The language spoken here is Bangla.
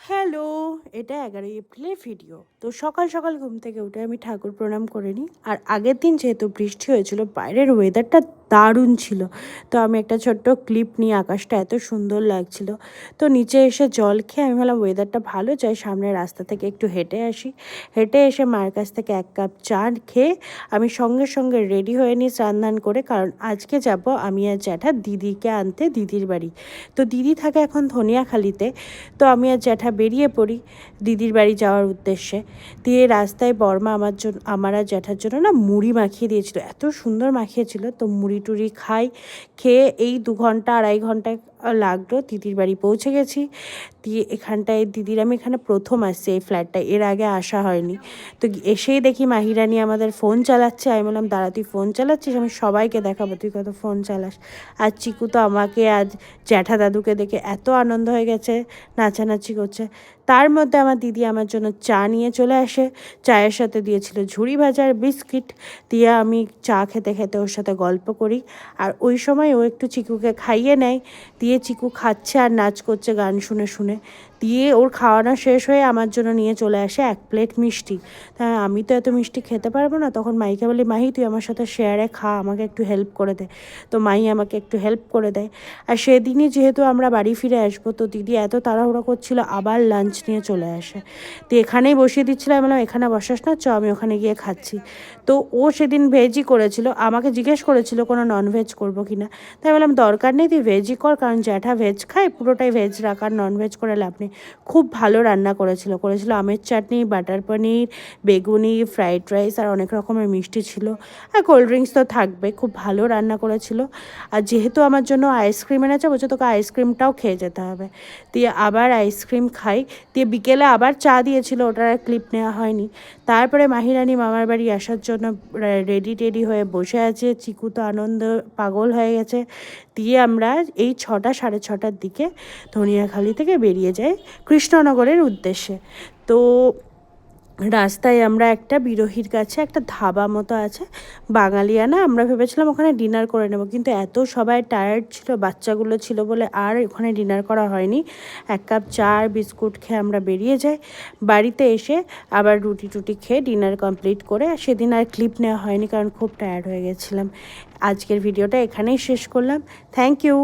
হ্যালো, এটা 11ই এপ্রিলের ভিডিও। তো সকাল সকাল ঘুম থেকে উঠে আমি ঠাকুর প্রণাম করে নিই। আর আগের দিন যেহেতু বৃষ্টি হয়েছিল, বাইরের ওয়েদারটা দারুণ ছিল। তো আমি একটা ছোট্ট ক্লিপ নিয়ে, আকাশটা এত সুন্দর লাগছিল। তো নিচে এসে জল খেয়ে আমি ভাবলাম ওয়েদারটা ভালো, যাই সামনের রাস্তা থেকে একটু হেঁটে আসি। হেঁটে এসে মায়ের কাছ থেকে 1 কাপ চা খেয়ে আমি সঙ্গে সঙ্গে রেডি হয়ে নিই স্নান ধান করে, কারণ আজকে যাব আমি আর জ্যাঠা দিদিকে আনতে দিদির বাড়ি। তো দিদি থাকে এখন ধনিয়াখালিতে। তো আমি আর জ্যাঠা বেরিয়ে পড়ি দিদির বাড়ি যাওয়ার উদ্দেশ্যে। দিয়ে রাস্তায় বর্মা আমার আর জ্যাঠার জন্য না মুড়ি মাখিয়ে দিয়েছিল, এত সুন্দর মাখিয়েছিল। তো মুড়ি টুড়ি খেয়ে এই 2 ঘন্টা 2.5 ঘন্টা লাগলো, দিদির বাড়ি পৌঁছে গেছি। দিয়ে এখানটায় আমি এখানে প্রথম আসছি এই ফ্ল্যাটটায়, এর আগে আসা হয়নি। তো এসেই দেখি মাহিরানি আমাদের ফোন চালাচ্ছে। আমি বললাম দাঁড়া, তুই ফোন চালাচ্ছিস, আমি সবাইকে দেখাবো তুই কত ফোন চালাস। আর চিকু তো আমাকে আজ জ্যাঠা দাদুকে দেখে এত আনন্দ হয়ে গেছে, নাচানাচি করছে। তার মধ্যে আমার দিদি আমার জন্য চা নিয়ে চলে আসে। চায়ের সাথে দিয়েছিল ঝুড়ি ভাজার বিস্কিট। দিয়ে আমি চা খেতে খেতে ওর সাথে গল্প করি। আর ওই সময় ও একটু চিকুকে খাইয়ে নেয়। দিয়ে চিকু খাচ্ছে আর নাচ করছে গান শুনে শুনে। দিয়ে ওর খাওয়ানো শেষ হয়ে আমার জন্য নিয়ে চলে আসে 1 প্লেট মিষ্টি। তাই আমি তো এত মিষ্টি খেতে পারবো না, তখন মাইকে বলি মাহি তুই আমার সাথে শেয়ারে খা, আমাকে একটু হেল্প করে দে। তো মাই আমাকে একটু হেল্প করে দেয়। আর সেদিনই যেহেতু আমরা বাড়ি ফিরে আসবো, তো দিদি এত তাড়াহুড়ো করছিল, আবার লাঞ্চ নিয়ে চলে আসে। তো এখানেই বসিয়ে দিচ্ছিলো, আমি বললাম এখানে বসাস না, চ আমি ওখানে গিয়ে খাচ্ছি। তো ও সেদিন ভেজই করেছিল, আমাকে জিজ্ঞেস করেছিল কোনো ননভেজ করবো কি না। তাই বললাম দরকার নেই, তুই ভেজই কর, কারণ জ্যাঠা ভেজ খায়, পুরোটাই ভেজ রাখ, আর ননভেজ করে লাভ নেই। খুব ভালো রান্না করেছিল আমের চাটনি, বাটার পনির, বেগুনি, ফ্রাইড রাইস আর অনেক রকমের মিষ্টি ছিল। আর কোল্ড ড্রিঙ্কস তো থাকবে, খুব ভালো রান্না করেছিল। আর যেহেতু আমার জন্য আইসক্রিম এনেছে, বলছে তোকে আইসক্রিমটাও খেয়ে যেতে হবে। দিয়ে আবার আইসক্রিম খাই। দিয়ে বিকেলে আবার চা দিয়েছিল, ওটার আর ক্লিপ নেওয়া হয়নি। তারপরে মাহিরানি মামার বাড়ি আসার জন্য রেডি হয়ে বসে আছে। চিকু তো আনন্দ পাগল হয়ে গেছে। দিয়ে আমরা এই 6টা 6:30টার দিকে ধনিয়াখালি থেকে বেরিয়ে যাই কৃষ্ণনগরের উদ্দেশ্যে। তো রাস্তায় আমরা একটা বিরোহীর কাছে একটা ধাবা মতো আছে, বাঙালিয়ানা, আমরা ভেবেছিলাম ওখানে ডিনার করে নেব, কিন্তু এত সবাই টায়ার্ড ছিল, বাচ্চাগুলো ছিল বলে আর ওখানে ডিনার করা হয়নি। 1 কাপ চা আর বিস্কুট খেয়ে আমরা বেরিয়ে যাই। বাড়িতে এসে আবার রুটি টুটি খেয়ে ডিনার কমপ্লিট করে, সেদিন আর ক্লিপ নেওয়া হয়নি কারণ খুব টায়ার্ড হয়ে গেছিলাম। আজকের ভিডিওটা এখানেই শেষ করলাম। Thank you.